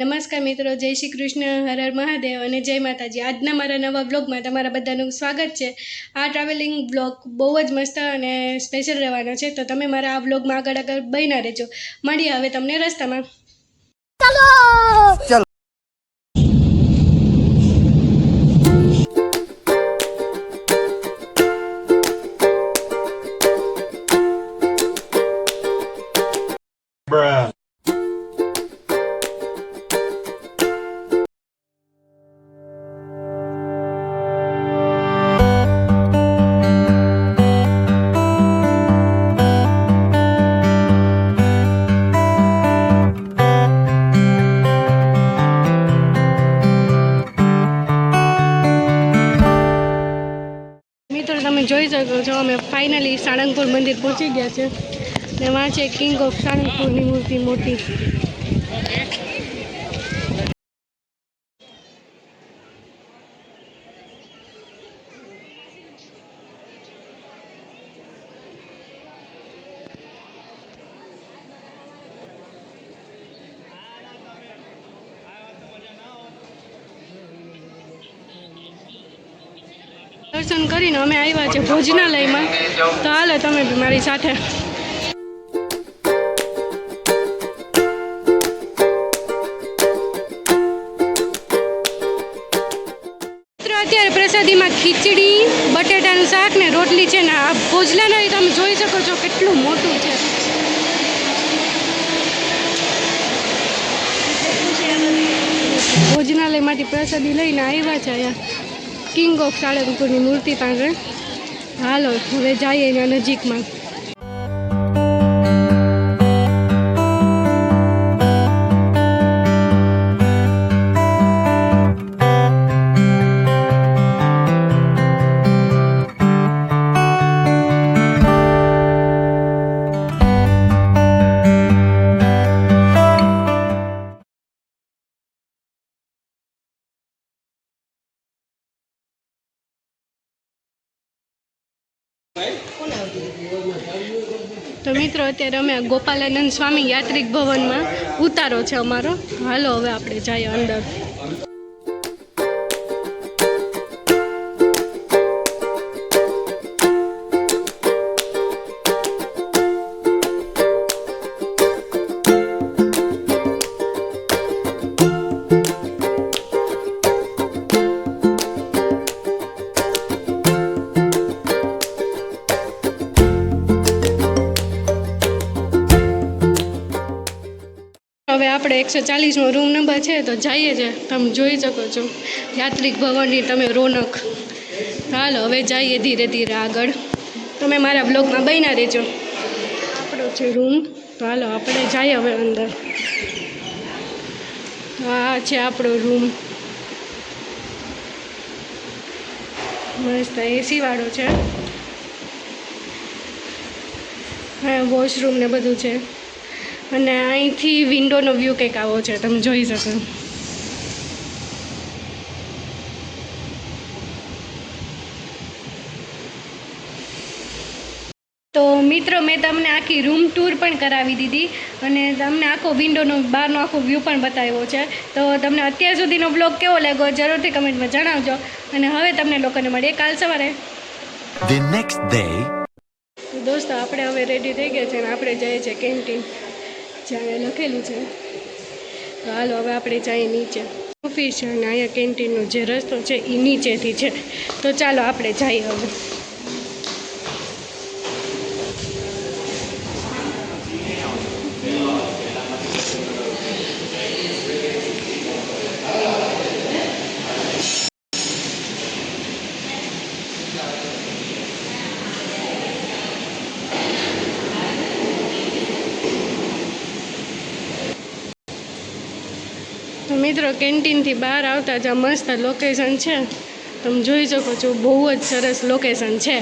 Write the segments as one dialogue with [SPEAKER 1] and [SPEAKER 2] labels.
[SPEAKER 1] નમસ્કાર મિત્રો, જય શ્રી કૃષ્ણ, હર હર મહાદેવ અને જય માતાજી। આજના મારા નવા બ્લોગમાં તમારા બધાનું સ્વાગત છે। આ ટ્રાવેલિંગ બ્લોગ બહુ જ મસ્ત અને સ્પેશિયલ રહેવાનો છે, તો તમે મારા આ બ્લોગમાં આગળ બન્યા રહેજો। મળીએ હવે તમને રસ્તામાં। ચાલો ચાલો। તમે જોઈ શકો છો, અમે ફાઇનલી સાળંગપુર મંદિર પહોંચી ગયા છે ને વहाँ છે કિંગ ઓફ સાળંગપુરની મૂર્તિ મોટી। દર્શન કરીને અમે આવ્યા છે ભોજનાલયમાં, તો હાલો તમે બી મારી સાથે। અત્યારે પ્રસાદીમાં ખીચડી, બટેટાનું શાક ને રોટલી છે ને આ ભોજનાલય તમે જોઈ શકો છો કેટલું મોટું છે। ભોજનાલયમાંથી પ્રસાદી લઈને આવ્યા છે અહીંયા કિંગ ઓફ સાળંગપુરની મૂર્તિ પાસે। હાલો હવે જઈએ એના નજીકમાં। તો મિત્રો અત્યારે અમે ગોપાલાનંદ સ્વામી યાત્રિક ભવનમાં ઉતારો છે અમારો। હાલો હવે આપણે જઈએ અંદર। હવે આપણે 140મો રૂમ નંબર છે તો જઈએ છે, તમે જોઈ શકો છો યાત્રિક ભવનની તમે રોનક। હાલો હવે જઈએ ધીરે ધીરે આગળ, તમે મારા બ્લોગમાં બન્યા રહેજો। આપણો છે રૂમ, તો હાલો આપણે જઈએ હવે અંદર। આ છે આપણો રૂમ, મસ્ત એસી વાળો છે। હા વોશરૂમ ને બધું છે અને અહીંથી વિન્ડોનો વ્યૂ કંઈક આવો છે, તમે જોઈ શકો। તો મિત્રો મેં તમને આખી રૂમ ટૂર પણ કરાવી દીધી અને તમને આખો વિન્ડોનો બહારનો આખો વ્યૂ પણ બતાવ્યો છે। તો તમને અત્યાર સુધીનો બ્લોગ કેવો લાગ્યો જરૂરથી કમેન્ટમાં જણાવજો અને હવે તમને લોકોને મળીએ કાલ સવારે।
[SPEAKER 2] The next day.
[SPEAKER 1] તો દોસ્તો આપણે હવે રેડી થઈ ગયા છે અને આપણે જઈએ છીએ કેન્ટીન, જ્યાં લખેલું છે। તો હાલો હવે આપણે જઈએ નીચે, ઓફિસ છે અને અહીંયા કેન્ટીનનો જે રસ્તો છે એ નીચેથી છે, તો ચાલો આપણે જઈએ હવે। તો મિત્રો કેન્ટીનથી બહાર આવતા જ મસ્ત લોકેશન છે, તમે જોઈ શકો છો બહુ જ સરસ લોકેશન છે।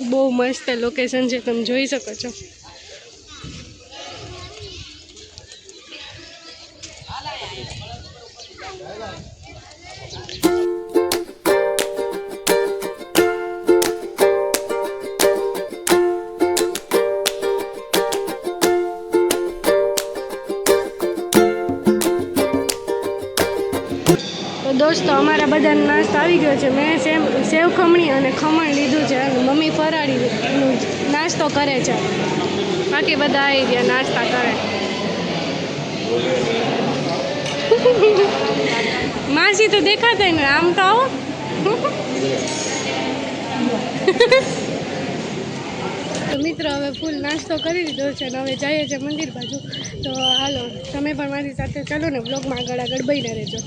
[SPEAKER 1] બહુ મસ્ત લોકેશન છે, તમે જોઈ શકો છો। દોસ્તો અમારા બધાનો નાસ્તો આવી ગયો છે. મેં સેવ ખમણી અને ખમણ લીધું છે અને મમ્મી ફરાળીનું નાસ્તો કરે છે. બાકી બધા આવી ગયા નાસ્તા કરે. માસી તો દેખાતા ને આમ તો આવો. તો મિત્રો હવે ફૂલ નાસ્તો કરી લીધો છે અને હવે જઈએ છીએ મંદિર બાજુ. તો હાલો તમે પણ મારી સાથે ચાલો ને બ્લોગમાં આગળ બહીને રહેજો.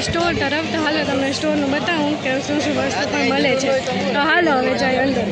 [SPEAKER 1] સ્ટોર તરફ. તો હાલો તમને સ્ટોરનું બતાવું કે શું શું વસ્તુ પણ મળે છે. તો હાલો હવે જાય અંદર.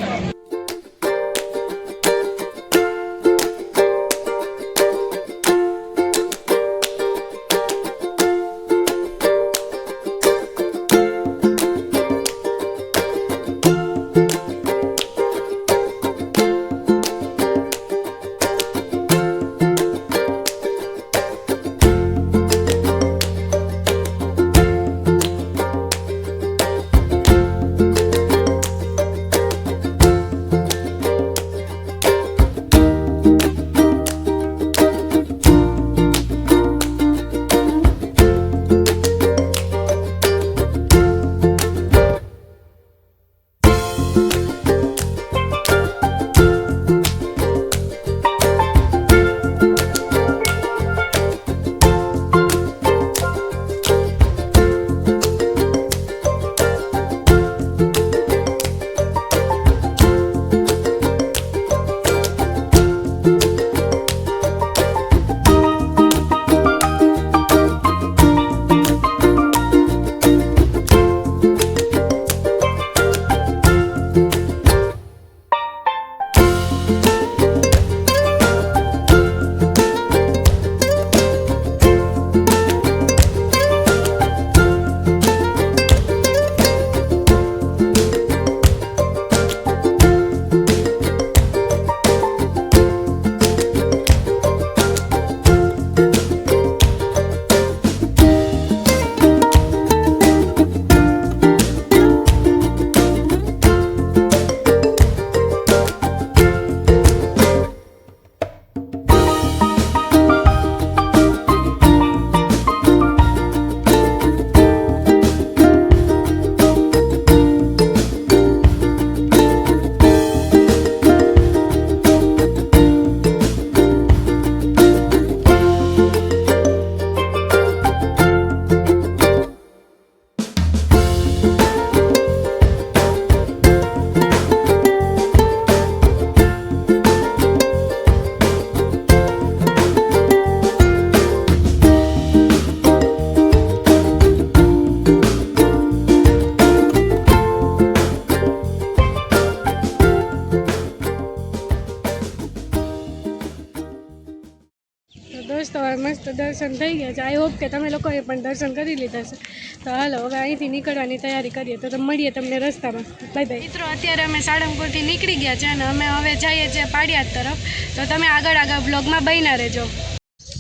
[SPEAKER 1] તો દર્શન થઈ ગયા છે. આઈ હોપ કે તમે લોકોએ પણ દર્શન કરી લીધા છે. તો હાલો હવે અહીંથી નીકળવાની તૈયારી કરીએ. તો મળીએ તમને રસ્તામાં. Bye bye. મિત્રો અત્યારે અમે સાળંગપુરથી નીકળી ગયા છે અને અમે હવે જઈએ છીએ પાળિયાદ તરફ. તો તમે આગળ બ્લોગમાં બન્યા રહેજો.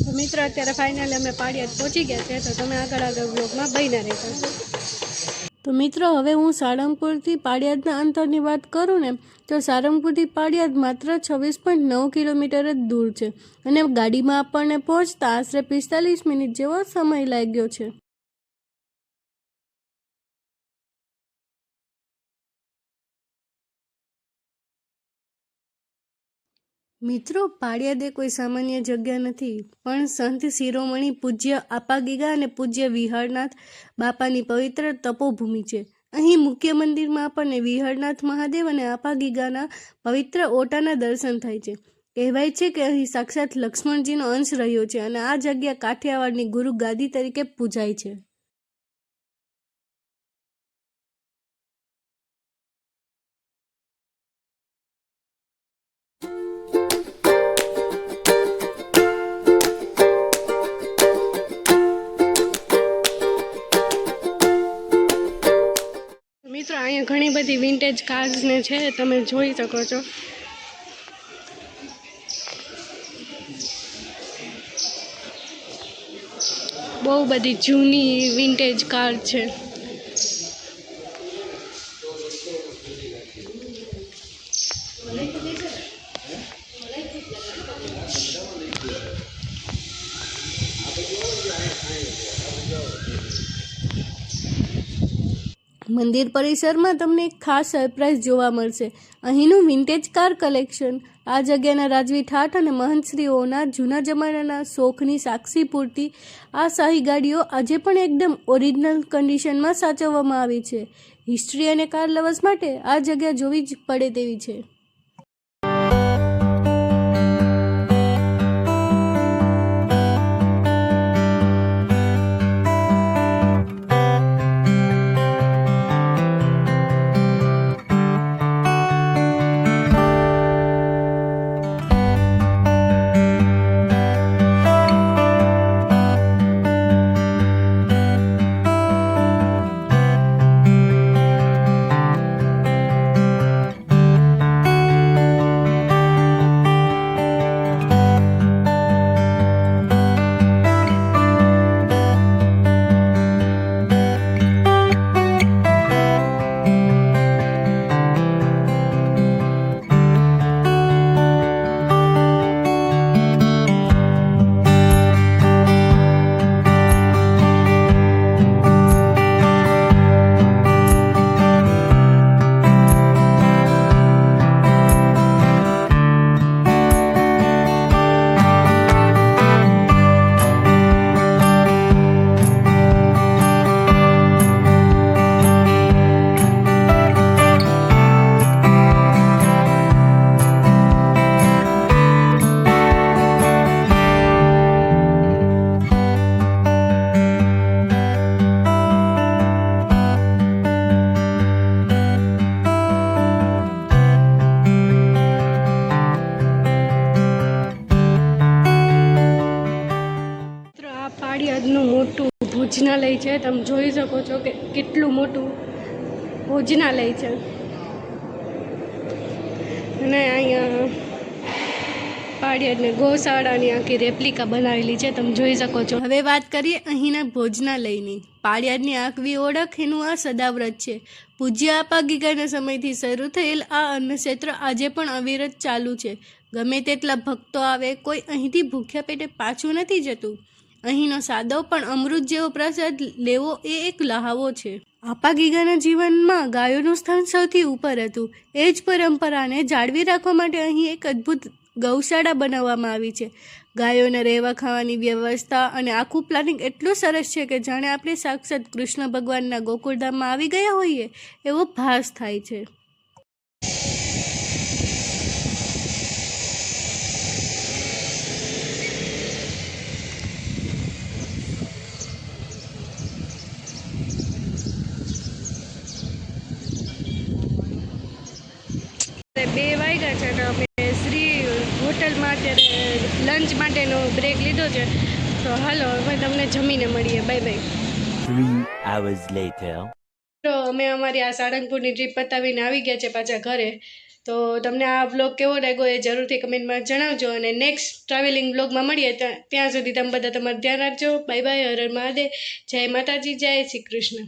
[SPEAKER 1] તો મિત્રો અત્યારે ફાઇનલી અમે પાળિયાદ પહોંચી ગયા છે. તો તમે આગળ બ્લોગમાં બન્યા રહેજો. તો મિત્રો હવે હું સાળંગપુરથી પાળિયાદના અંતરની વાત કરું ને તો સાળંગપુરથી પાળિયાદ માત્ર 26.9 કિલોમીટર જ દૂર છે અને ગાડીમાં આપણને પહોંચતા આશરે 45 મિનિટ જેવો સમય લાગ્યો છે. મિત્રો પાળિયાદ એ કોઈ સામાન્ય જગ્યા નથી પણ સંત શિરોમણી પૂજ્ય આપાગીગા અને પૂજ્ય વિહળનાથ બાપાની પવિત્ર તપોભૂમિ છે. અહીં મુખ્ય મંદિરમાં આપણને વિહળનાથ મહાદેવ અને આપાગીગાના પવિત્ર ઓટાના દર્શન થાય છે. કહેવાય છે કે અહીં સાક્ષાત લક્ષ્મણજીનો અંશ રહ્યો છે અને આ જગ્યા કાઠિયાવાડની ગુરુ ગાદી તરીકે પૂજાય છે. મિત્રો અહીંયા ઘણી બધી વિન્ટેજ કાર્સ ને છે, તમે જોઈ શકો છો. બહુ બધી જૂની વિન્ટેજ કાર છે. મંદિર પરિસરમાં તમને એક ખાસ સરપ્રાઈઝ જોવા મળશે. અહીંનું વિન્ટેજ કાર કલેક્શન આ જગ્યાના રાજવી ઠાઠ અને મહંતશ્રીઓના જૂના જમાનાના શોખની સાક્ષી પૂરતી આ શાહી ગાડીઓ આજે પણ એકદમ ઓરિજિનલ કન્ડિશનમાં સાચવવામાં આવી છે. હિસ્ટ્રી અને કાર લવર્સ માટે આ જગ્યા જોવી જ પડે તેવી છે. પાળિયાદનું મોટું ભોજનાલય છે. તમે જોઈ શકો છો કે કેટલું મોટું ભોજનાલય છે અને અહીંયા પાળિયાદને ગૌશાળાની આખી રેપ્લિકા બનાવેલી છે. તમે જોઈ શકો છો. હવે વાત કરીએ અહીંના ભોજનાલયની. પાળિયાદની આગવી ઓળખ એનું આ સદાવ્રત છે. પૂજ્ય આપાગીગાના સમયથી શરૂ થયેલ આ અન્નક્ષેત્ર આજે પણ અવિરત ચાલુ છે. ગમે તેટલા ભક્તો આવે, કોઈ અહીંથી ભૂખ્યા પેટે પાછું નથી જતું. અહીંનો સાદો પણ અમૃત જેવો પ્રસાદ લેવો એ એક લહાવો છે. આપાગીગાના જીવનમાં ગાયોનું સ્થાન સૌથી ઉપર હતું. એ જ પરંપરાને જાળવી રાખવા માટે અહીં એક અદ્ભુત ગૌશાળા બનાવવામાં આવી છે. ગાયોને રહેવા ખાવાની વ્યવસ્થા અને આખું પ્લાનિંગ એટલું સરસ છે કે જાણે આપણે સાક્ષાત કૃષ્ણ ભગવાનના ગોકુળધામમાં આવી ગયા હોઈએ એવો ભાસ થાય છે. બે વાગ્યા છે તો અમે શ્રી હોટલમાં અત્યારે લંચ માટેનો બ્રેક લીધો છે. તો હાલો હવે તમને જમીને મળીએ. Bye bye.
[SPEAKER 2] 3 hours later.
[SPEAKER 1] તો અમે અમારી આ સાળંગપુરની ટ્રીપ પતાવીને આવી ગયા છે પાછા ઘરે. તો તમને આ બ્લોગ કેવો લાગ્યો એ જરૂરથી કમેન્ટમાં જણાવજો, અને નેક્સ્ટ ટ્રાવેલિંગ બ્લોગમાં મળીએ. ત્યાં સુધી તમે બધા તમારું ધ્યાન રાખજો. Bye bye. હર હર મહાદેવ. જય માતાજી, જય શ્રી કૃષ્ણ.